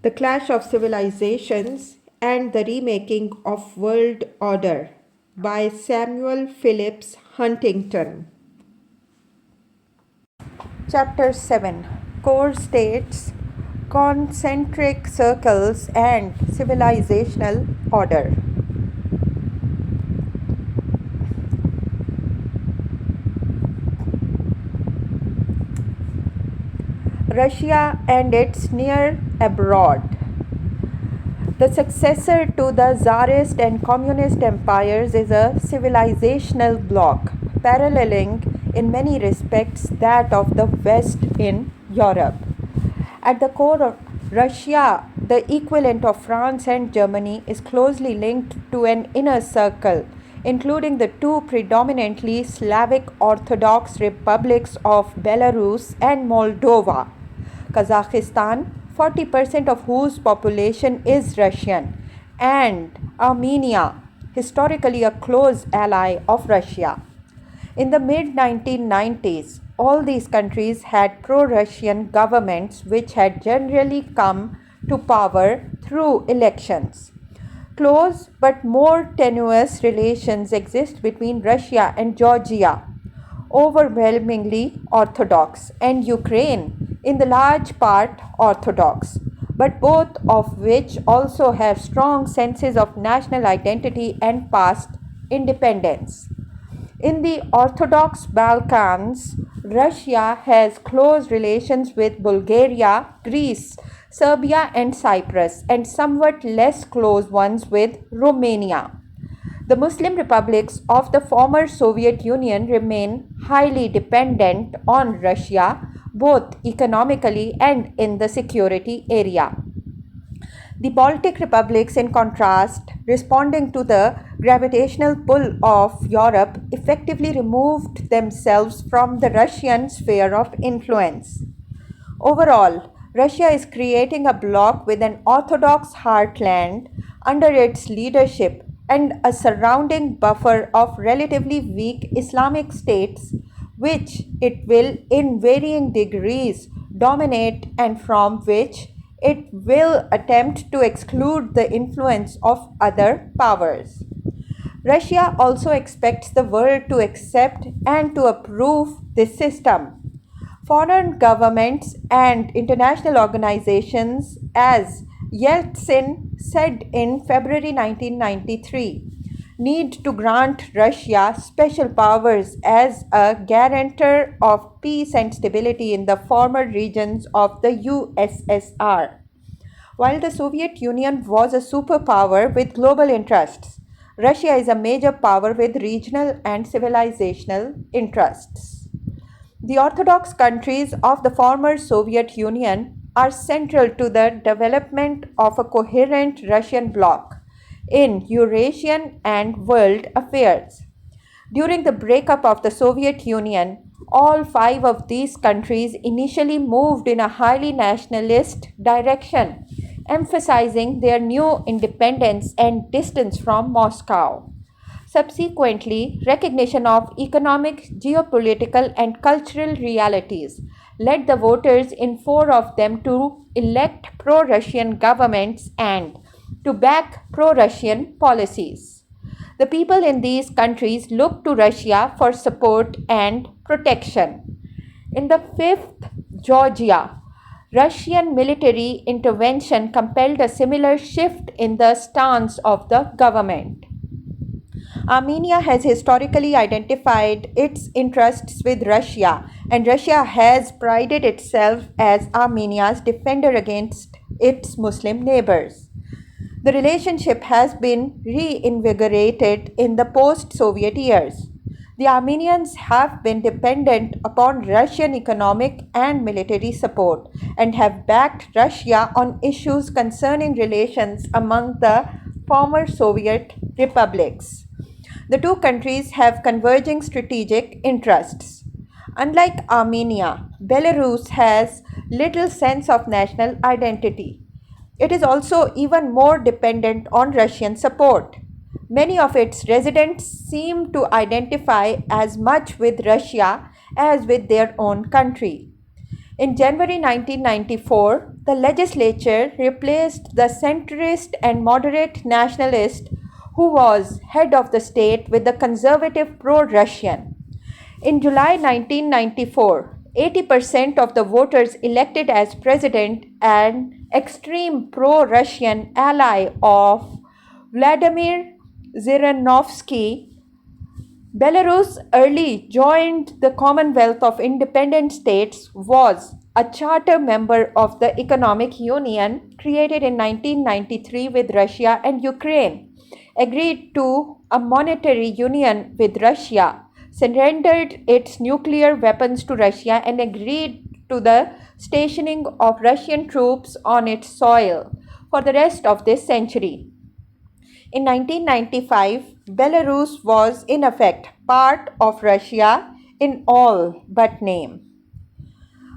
The Clash of Civilizations and the Remaking of World Order by Samuel Phillips Huntington. Chapter 7: Core States, Concentric Circles, and Civilizational Order. Russia and its near abroad. The successor to the Tsarist and Communist empires is a civilizational bloc, paralleling in many respects that of the West in Europe. At the core of Russia, the equivalent of France and Germany, is closely linked to an inner circle, including the two predominantly Slavic Orthodox republics of Belarus and Moldova. Kazakhstan, 40% of whose population is Russian, and Armenia, historically a close ally of Russia. In the mid 1990s, all these countries had pro Russian governments which had generally come to power through elections. Close but more tenuous relations exist between Russia and Georgia, overwhelmingly Orthodox, and Ukraine, in the large part Orthodox, but both of which also have strong senses of national identity and past independence. In the Orthodox Balkans, Russia has close relations with Bulgaria, Greece, Serbia, and Cyprus, and somewhat less close ones with Romania. The Muslim republics of the former Soviet Union remain highly dependent on Russia, both economically and in the security area. The Baltic republics, in contrast, responding to the gravitational pull of Europe, effectively removed themselves from the Russian sphere of influence. Overall, Russia is creating a bloc with an orthodox heartland under its leadership and a surrounding buffer of relatively weak Islamic states, which it will, in varying degrees, dominate and from which it will attempt to exclude the influence of other powers. Russia also expects the world to accept and to approve this system. Foreign governments and international organizations, as Yeltsin said in February 1993, need to grant Russia special powers as a guarantor of peace and stability in the former regions of the USSR. While the Soviet Union was a superpower with global interests, Russia is a major power with regional and civilizational interests. The Orthodox countries of the former Soviet Union are central to the development of a coherent Russian bloc in Eurasian and world affairs. During the breakup of the Soviet Union, all five of these countries initially moved in a highly nationalist direction, emphasizing their new independence and distance from Moscow. Subsequently, recognition of economic, geopolitical, and cultural realities led the voters in four of them to elect pro Russian governments and to back pro Russian policies. The people in these countries looked to Russia for support and protection. In the fifth Georgia, Russian military intervention compelled a similar shift in the stance of the government. Armenia has historically identified its interests with Russia, and Russia has prided itself as Armenia's defender against its Muslim neighbors. The relationship has been reinvigorated in the post Soviet years. The Armenians have been dependent upon Russian economic and military support and have backed Russia on issues concerning relations among the former Soviet republics. The two countries have converging strategic interests. Unlike Armenia, Belarus has little sense of national identity. It is also even more dependent on Russian support. Many of its residents seem to identify as much with Russia as with their own country. In January 1994, the legislature replaced the centrist and moderate nationalist who was head of the state with the conservative pro-Russian. In July 1994, 80% of the voters elected as president an extreme pro-Russian ally of Vladimir Zhirinovsky. Belarus early joined the Commonwealth of Independent States, was a charter member of the Economic Union created in 1993 with Russia and Ukraine, agreed to a monetary union with Russia, surrendered its nuclear weapons to Russia, and agreed to the stationing of Russian troops on its soil for the rest of this century. In 1995, Belarus was in effect part of Russia in all but name.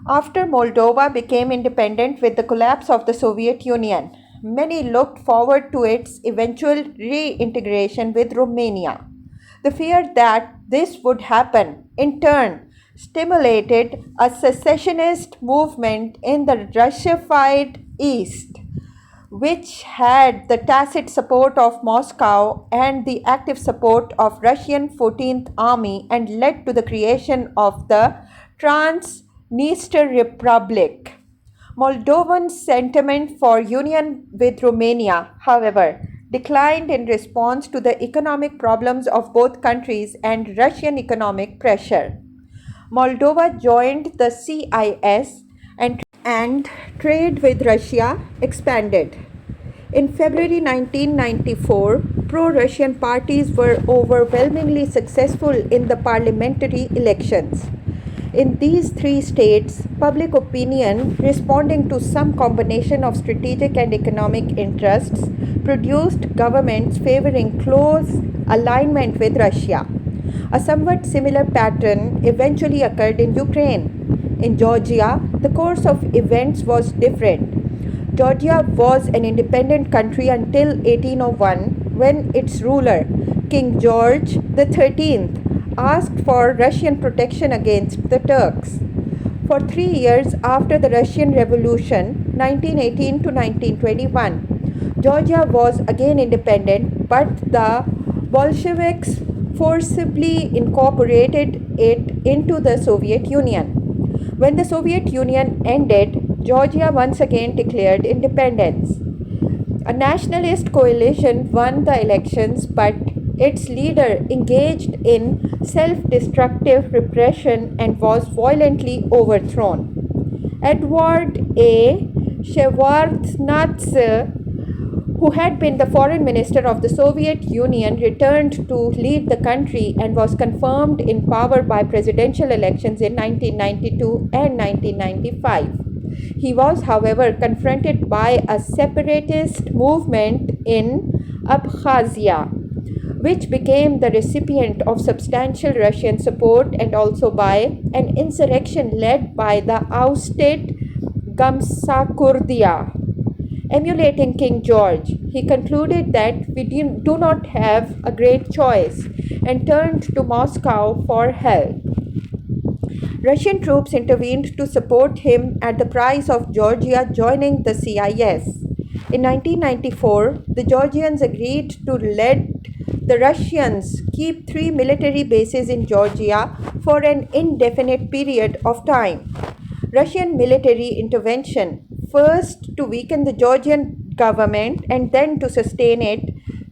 After Moldova became independent with the collapse of the Soviet Union, many looked forward to its eventual reintegration with Romania. The fear that this would happen, in turn, stimulated a secessionist movement in the Russified East, which had the tacit support of Moscow and the active support of Russian 14th Army, and led to the creation of the Transnistria Republic. Moldovan sentiment for union with Romania, however, declined in response to the economic problems of both countries and Russian economic pressure. Moldova joined the CIS and trade with Russia expanded. In February 1994, pro-Russian parties were overwhelmingly successful in the parliamentary elections. In these three states, public opinion, responding to some combination of strategic and economic interests, produced governments favoring close alignment with Russia. A somewhat similar pattern eventually occurred in Ukraine. In Georgia, the course of events was different. Georgia was an independent country until 1801, when its ruler, King George XIII, asked for Russian protection against the Turks. For 3 years after the Russian Revolution, 1918 to 1921, Georgia was again independent, but the Bolsheviks forcibly incorporated it into the Soviet Union. When the Soviet Union ended, Georgia once again declared independence. A nationalist coalition won the elections, but its leader engaged in self-destructive repression and was violently overthrown. Edward A. Shevardnadze, who had been the foreign minister of the Soviet Union, returned to lead the country and was confirmed in power by presidential elections in 1992 and 1995. He was, however, confronted by a separatist movement in Abkhazia, which became the recipient of substantial Russian support, and also by an insurrection led by the ousted Gamsakhurdia. Emulating King George, he concluded that we do not have a great choice and turned to Moscow for help. Russian troops intervened to support him at the price of Georgia joining the CIS. In 1994, the Georgians agreed to let the Russians keep 3 military bases in Georgia for an indefinite period of time. Russian military intervention, first to weaken the Georgian government and then to sustain it,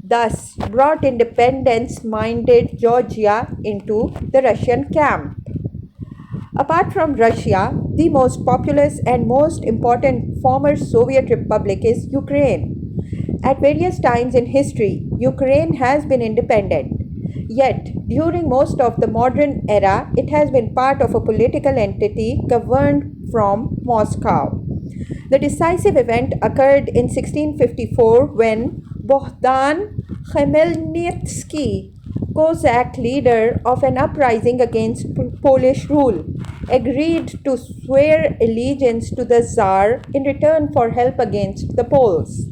thus brought independence-minded Georgia into the Russian camp. Apart from Russia, the most populous and most important former Soviet republic is Ukraine. At various times in history, Ukraine has been independent. Yet, during most of the modern era, it has been part of a political entity governed from Moscow. The decisive event occurred in 1654 when Bohdan Khmelnytsky, Cossack leader of an uprising against Polish rule, agreed to swear allegiance to the Tsar in return for help against the Poles.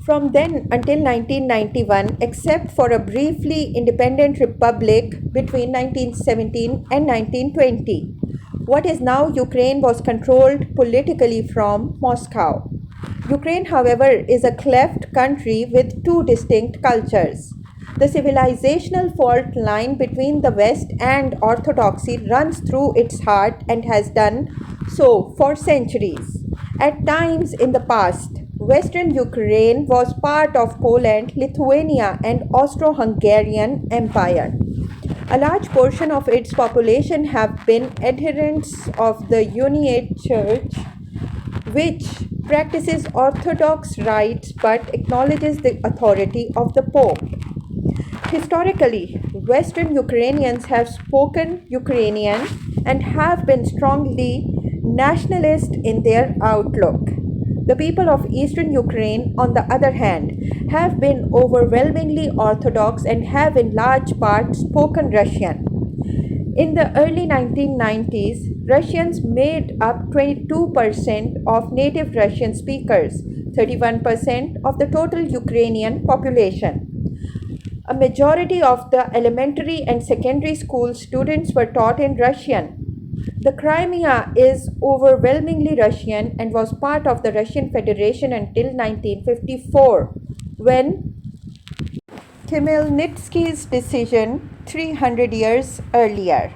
From then until 1991, except for a briefly independent republic between 1917 and 1920, What is now Ukraine was controlled politically from Moscow. Ukraine, however, is a cleft country with two distinct cultures. The civilizational fault line between the West and Orthodoxy runs through its heart and has done so for centuries. At times in the past, Western Ukraine was part of Poland, Lithuania, and Austro-Hungarian Empire. A large portion of its population have been adherents of the Uniate Church, which practices Orthodox rites but acknowledges the authority of the Pope. Historically, Western Ukrainians have spoken Ukrainian and have been strongly nationalist in their outlook. The people of Eastern Ukraine, on the other hand, have been overwhelmingly Orthodox and have in large part spoken Russian. In the early 1990s, Russians made up 22% of native Russian speakers, 31% of the total Ukrainian population. A majority of the elementary and secondary school students were taught in Russian. The Crimea is overwhelmingly Russian and was part of the Russian Federation until 1954, when Khmelnytsky's decision 300 years earlier.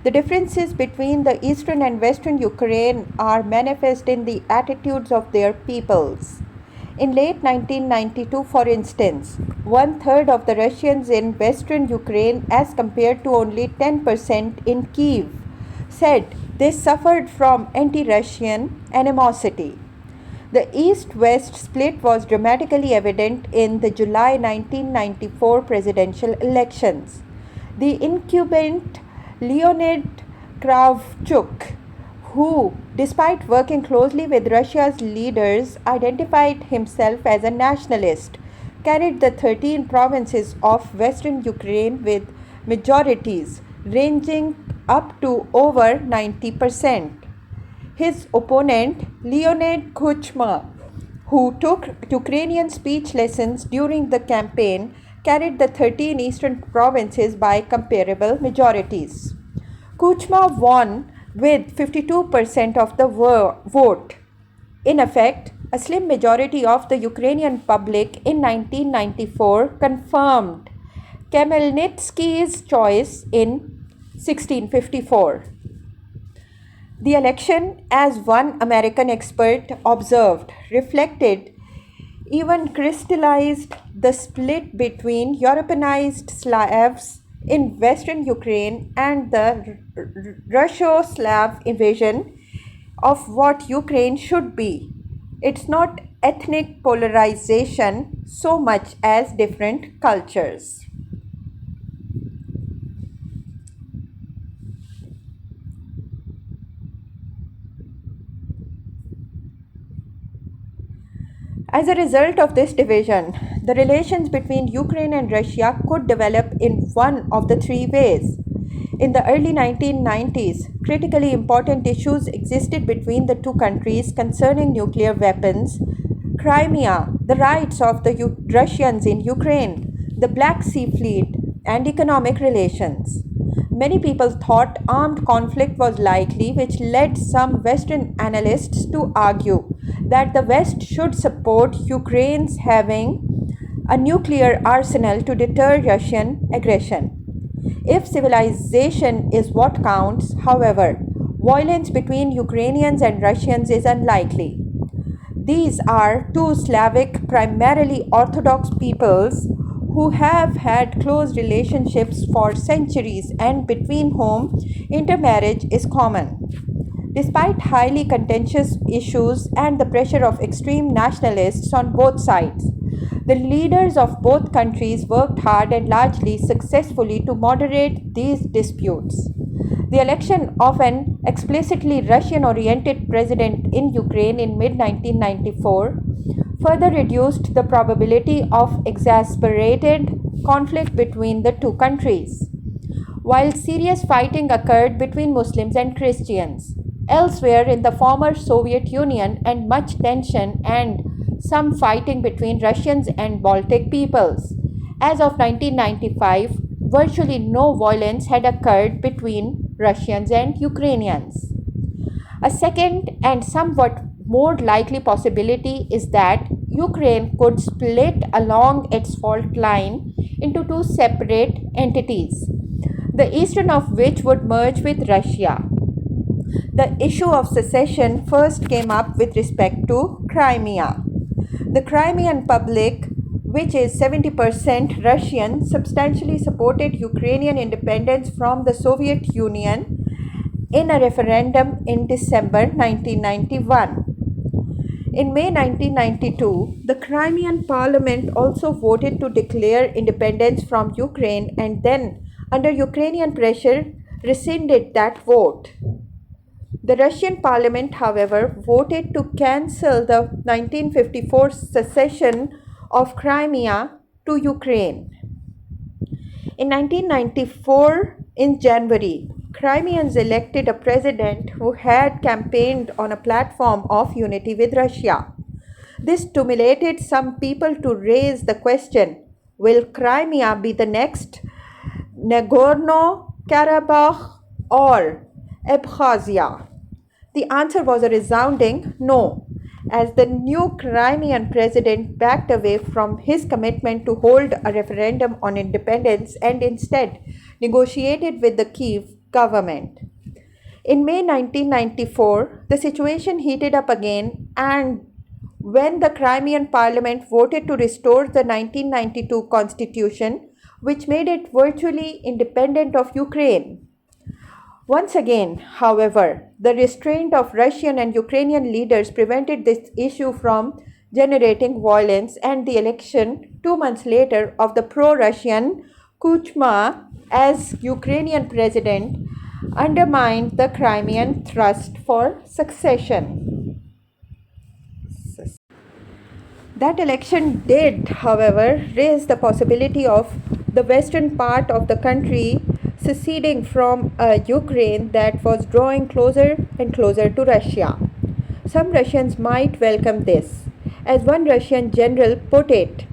The differences between the eastern and western Ukraine are manifest in the attitudes of their peoples. In late 1992, for instance, one third of the Russians in western Ukraine, as compared to only 10% in Kiev, said they suffered from anti Russian animosity. The East West split was dramatically evident in the July 1994 presidential elections. The incumbent Leonid Kravchuk, who, despite working closely with Russia's leaders, identified himself as a nationalist, carried the 13 provinces of western Ukraine with majorities ranging up to over 90%. His opponent, Leonid Kuchma, who took Ukrainian speech lessons during the campaign, carried the 13 eastern provinces by comparable majorities. Kuchma won with 52% of the vote. In effect, a slim majority of the Ukrainian public in 1994 confirmed Khmelnytsky's choice in 1654. The election, as one American expert observed, reflected, even crystallized, the split between Europeanized Slavs in western Ukraine and the Russo-Slav vision of what Ukraine should be. It's not ethnic polarization so much as different cultures. As a result of this division, the relations between Ukraine and Russia could develop in one of the three ways. In the early 1990s, critically important issues existed between the two countries concerning nuclear weapons, Crimea, the rights of the Russians in Ukraine, the Black Sea Fleet, and economic relations. Many people thought armed conflict was likely, which led some Western analysts to argue that the West should support Ukraine's having a nuclear arsenal to deter Russian aggression. If civilization is what counts, however, violence between Ukrainians and Russians is unlikely. These are two Slavic, primarily Orthodox peoples who have had close relationships for centuries and between whom intermarriage is common. Despite highly contentious issues and the pressure of extreme nationalists on both sides, the leaders of both countries worked hard and largely successfully to moderate these disputes. The election of an explicitly Russian oriented president in Ukraine in mid 1994 further reduced the probability of exasperated conflict between the two countries. While serious fighting occurred between Muslims and Christians, elsewhere in the former Soviet Union, and much tension and some fighting between Russians and Baltic peoples. As of 1995, virtually no violence had occurred between Russians and Ukrainians. A second and somewhat more likely possibility is that Ukraine could split along its fault line into two separate entities, the eastern of which would merge with Russia. The issue of secession first came up with respect to Crimea. The Crimean public, which is 70% Russian, substantially supported Ukrainian independence from the Soviet Union in a referendum in December 1991. In May 1992, the Crimean parliament also voted to declare independence from Ukraine and then, under Ukrainian pressure, rescinded that vote. The Russian parliament, however, voted to cancel the 1954 secession of Crimea to Ukraine. In 1994, in January, Crimeans elected a president who had campaigned on a platform of unity with Russia. This stimulated some people to raise the question, will Crimea be the next Nagorno-Karabakh or Abkhazia? The answer was a resounding no, as the new Crimean president backed away from his commitment to hold a referendum on independence and instead negotiated with the Kiev government. In May 1994, the situation heated up again, and when the Crimean parliament voted to restore the 1992 constitution, which made it virtually independent of Ukraine. Once again, however, the restraint of Russian and Ukrainian leaders prevented this issue from generating violence, and the election 2 months later of the pro-Russian Kuchma as Ukrainian president undermined the Crimean thrust for succession. That election did, however, raise the possibility of the western part of the country seceding from a Ukraine that was drawing closer and closer to Russia. Some Russians might welcome this. As one Russian general put it,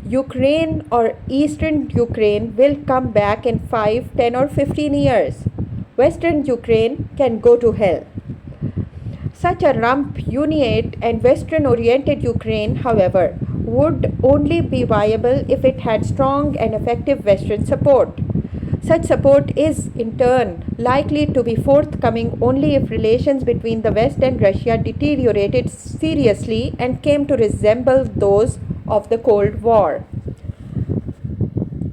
Ukraine or Eastern Ukraine will come back in 5, 10 or 15 years. Western Ukraine can go to hell. Such a rump, uniate and Western-oriented Ukraine, however, would only be viable if it had strong and effective Western support. Such support is, in turn, likely to be forthcoming only if relations between the West and Russia deteriorated seriously and came to resemble those of the Cold War.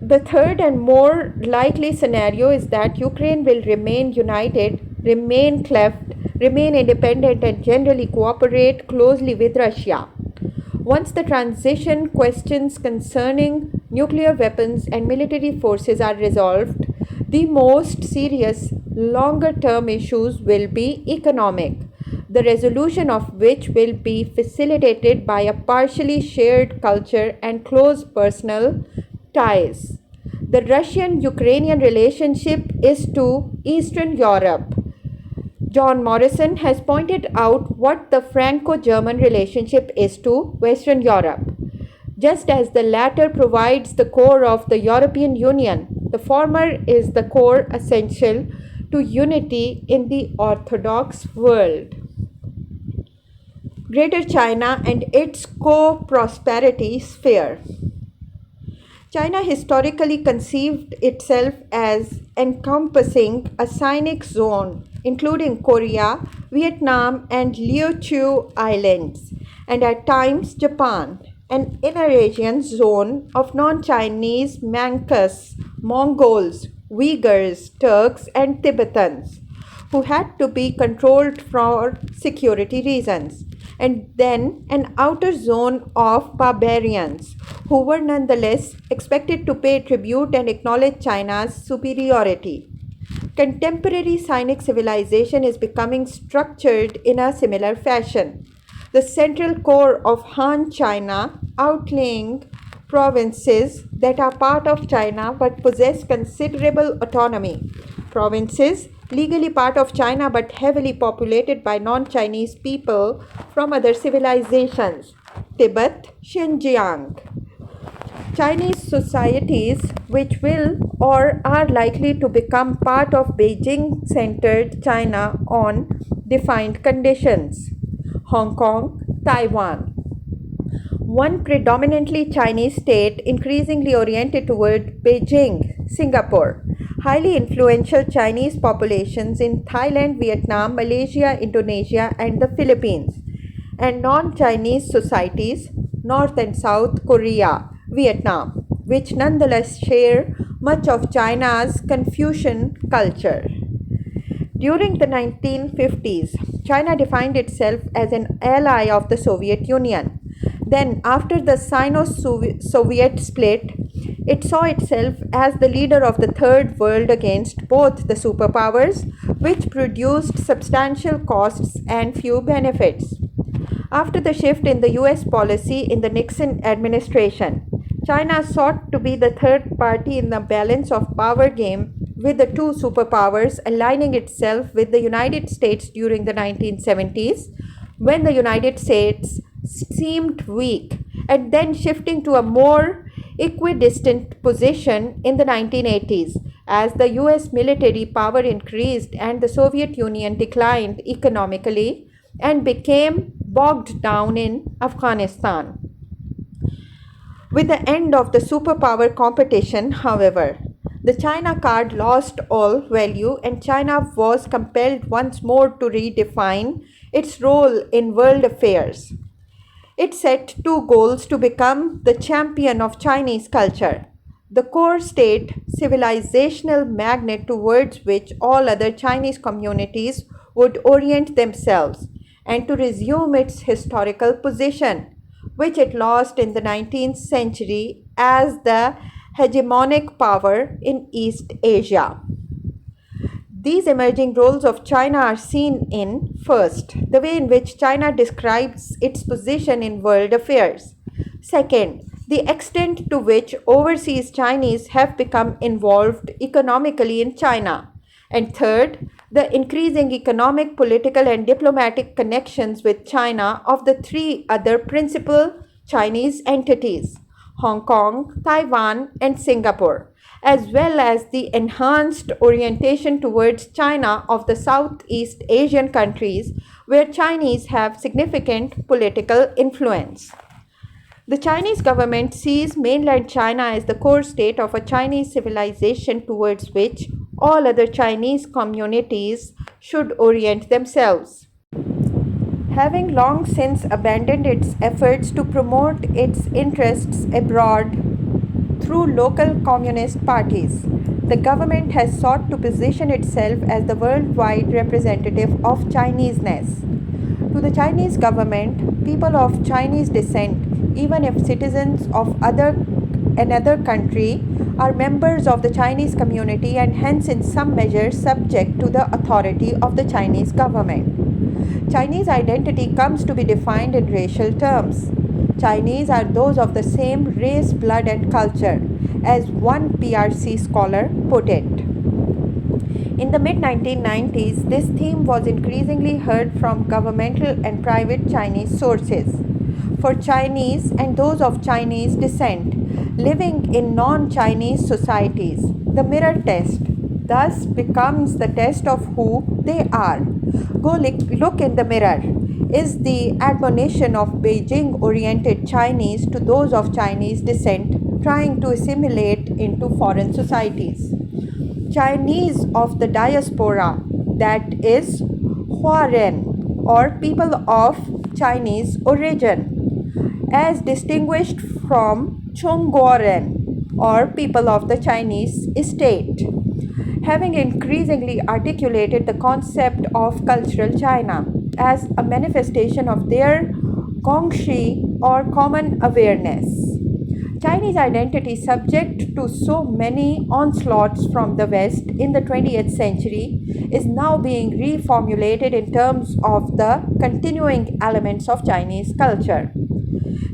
The third and more likely scenario is that Ukraine will remain united, remain cleft, remain independent, and generally cooperate closely with Russia. Once the transition questions concerning nuclear weapons and military forces are resolved, the most serious longer-term issues will be economic, the resolution of which will be facilitated by a partially shared culture and close personal ties. The Russian-Ukrainian relationship is to Eastern Europe. John Morrison has pointed out what the Franco-German relationship is to Western Europe. Just as the latter provides the core of the European Union, the former is the core essential to unity in the Orthodox world. Greater China and its co-prosperity sphere. China historically conceived itself as encompassing a Sinic zone, including Korea, Vietnam, and Liuqiu Islands, and at times Japan, an inner-Asian zone of non-Chinese Manchus, Mongols, Uyghurs, Turks, and Tibetans, who had to be controlled for security reasons, and then an outer zone of barbarians, who were nonetheless expected to pay tribute and acknowledge China's superiority. Contemporary Sinic civilization is becoming structured in a similar fashion. The central core of Han China, outlying provinces that are part of China but possess considerable autonomy. Provinces legally part of China but heavily populated by non-Chinese people from other civilizations. Tibet, Xinjiang. Chinese societies, which will or are likely to become part of Beijing centered China on defined conditions. Hong Kong, Taiwan. One predominantly Chinese state increasingly oriented toward Beijing, Singapore. Highly influential Chinese populations in Thailand, Vietnam, Malaysia, Indonesia, and the Philippines. And non Chinese societies, North and South Korea, Vietnam, which nonetheless share much of China's Confucian culture. During the 1950s, China defined itself as an ally of the Soviet Union. Then, after the Sino Soviet split, it saw itself as the leader of the Third World against both the superpowers, which produced substantial costs and few benefits. After the shift in the US policy in the Nixon administration, China sought to be the third party in the balance of power game with the two superpowers, aligning itself with the United States during the 1970s when the United States seemed weak, and then shifting to a more equidistant position in the 1980s as the US military power increased and the Soviet Union declined economically and became bogged down in Afghanistan. With the end of the superpower competition, however, the China card lost all value and China was compelled once more to redefine its role in world affairs. It set two goals to become the champion of Chinese culture, the core state civilizational magnet towards which all other Chinese communities would orient themselves, and to resume its historical position, which it lost in the 19th century as the hegemonic power in East Asia. These emerging roles of China are seen in, first, the way in which China describes its position in world affairs. Second, the extent to which overseas Chinese have become involved economically in China. And third, the increasing economic, political, and diplomatic connections with China of the three other principal Chinese entities, Hong Kong, Taiwan, and Singapore, as well as the enhanced orientation towards China of the Southeast Asian countries where Chinese have significant political influence. The Chinese government sees mainland China as the core state of a Chinese civilization towards which all other Chinese communities should orient themselves. Having long since abandoned its efforts to promote its interests abroad through local communist parties, the government has sought to position itself as the worldwide representative of Chineseness. To the Chinese government, people of Chinese descent, even if citizens of another country, are members of the Chinese community and hence in some measure subject to the authority of the Chinese government. Chinese identity comes to be defined in racial terms. Chinese are those of the same race, blood, and culture, as one PRC scholar put it. In the mid 1990s, this theme was increasingly heard from governmental and private Chinese sources. For Chinese and those of Chinese descent living in non Chinese societies, the mirror test thus becomes the test of who they are. Go look in the mirror is the admonition of Beijing oriented Chinese to those of Chinese descent trying to assimilate into foreign societies. Chinese of the diaspora, that is, Huaren, or people of Chinese origin, as distinguished from Chongguoren, or people of the Chinese state, having increasingly articulated the concept of cultural China as a manifestation of their Gongxi or common awareness. Chinese identity, subject to so many onslaughts from the West in the 20th century, is now being reformulated in terms of the continuing elements of Chinese culture.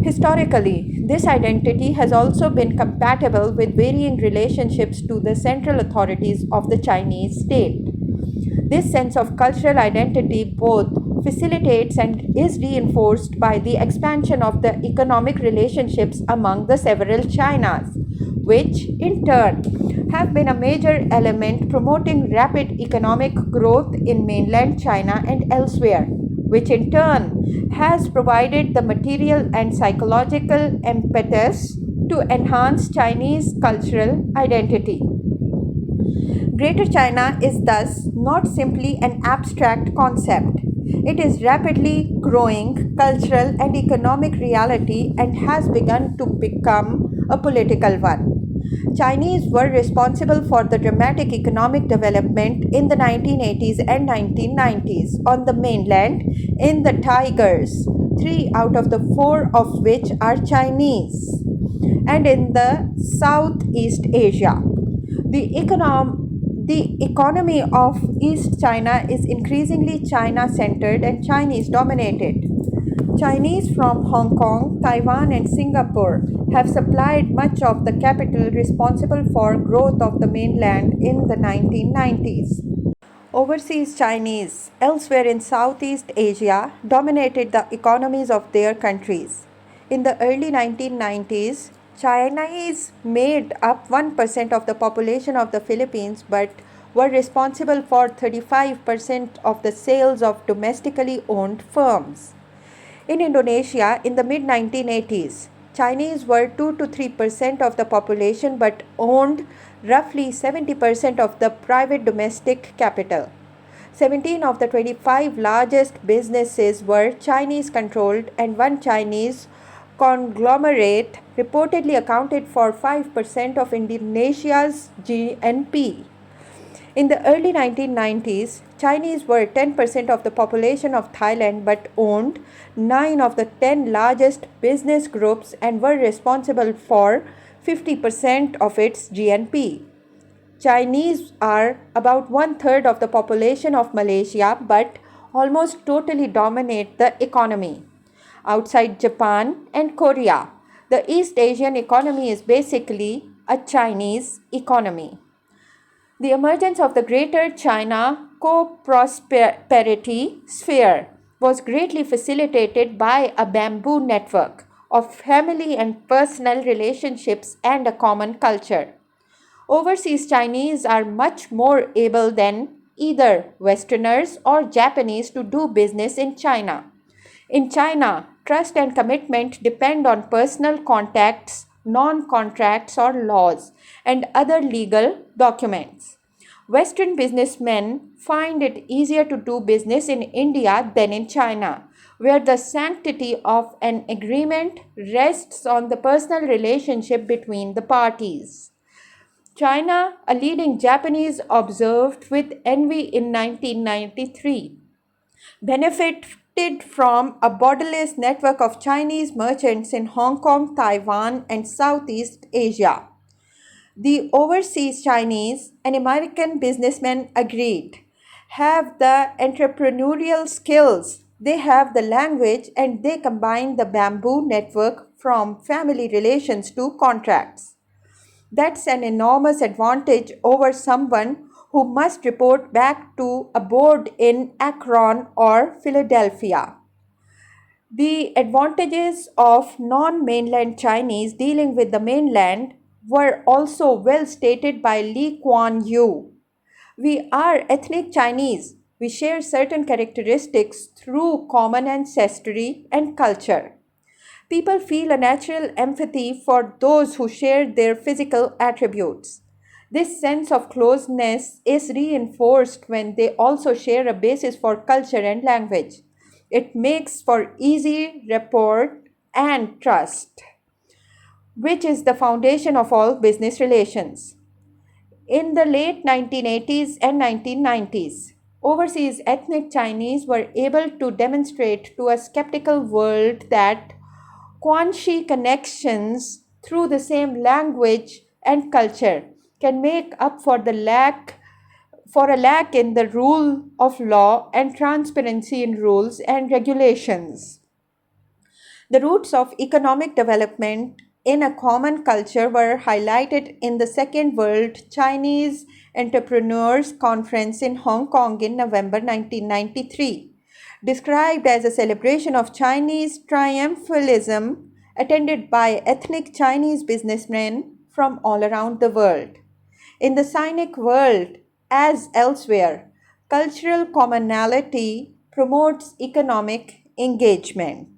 Historically, this identity has also been compatible with varying relationships to the central authorities of the Chinese state. This sense of cultural identity, both facilitates and is reinforced by the expansion of the economic relationships among the several Chinas, which in turn have been a major element promoting rapid economic growth in mainland China and elsewhere, which in turn has provided the material and psychological impetus to enhance Chinese cultural identity. Greater China is thus not simply an abstract concept. It is rapidly growing cultural and economic reality and has begun to become a political one. Chinese were responsible for the dramatic economic development in the 1980s and 1990s on the mainland in the Tigers, 3 out of the 4 of which are Chinese, and in the Southeast Asia. The economy of East China is increasingly China centered and Chinese dominated. Chinese from Hong Kong, Taiwan, and Singapore have supplied much of the capital responsible for growth of the mainland in the 1990s. Overseas Chinese elsewhere in Southeast Asia dominated the economies of their countries. In the early 1990s, Chinese made up 1% of the population of the Philippines but were responsible for 35% of the sales of domestically owned firms. In Indonesia, in the mid 1980s, Chinese were 2 to 3% of the population but owned roughly 70% of the private domestic capital. 17 of the 25 largest businesses were Chinese controlled, and one Chinese conglomerate reportedly accounted for 5% of Indonesia's GNP. In the early 1990s, Chinese were 10% of the population of Thailand but owned 9 of the 10 largest business groups and were responsible for 50% of its GNP. Chinese are about 1/3 of the population of Malaysia but almost totally dominate the economy. Outside Japan and Korea, the East Asian economy is basically a Chinese economy. The emergence of the Greater China co-prosperity sphere was greatly facilitated by a bamboo network of family and personal relationships and a common culture. Overseas Chinese are much more able than either Westerners or Japanese to do business in China. In China, trust and commitment depend on personal contacts, non-contracts or laws, and other legal documents. Western businessmen find it easier to do business in India than in China, where the sanctity of an agreement rests on the personal relationship between the parties. China, a leading Japanese, observed with envy in 1993, benefited from a borderless network of Chinese merchants in Hong Kong, Taiwan, and Southeast Asia. The overseas Chinese and American businessmen agreed, have the entrepreneurial skills, they have the language, and they combine the bamboo network from family relations to contracts. That's an enormous advantage over someone who must report back to a board in Akron or Philadelphia. The advantages of non mainland Chinese dealing with the mainland were also well stated by Lee Kuan Yew. We are ethnic Chinese. We share certain characteristics through common ancestry and culture. People feel a natural empathy for those who share their physical attributes. This sense of closeness is reinforced when they also share a basis for culture and language. It makes for easy rapport and trust, which is the foundation of all business relations. In the late 1980s and 1990s, overseas ethnic Chinese were able to demonstrate to a skeptical world that Guanxi connections through the same language and culture can make up for a lack in the rule of law and transparency in rules and regulations. The roots of economic development in a common culture were highlighted in the Second World Chinese Entrepreneurs Conference in Hong Kong in November 1993. described as a celebration of Chinese triumphalism attended by ethnic Chinese businessmen from all around the world. In the Sinic world, as elsewhere, cultural commonality promotes economic engagement.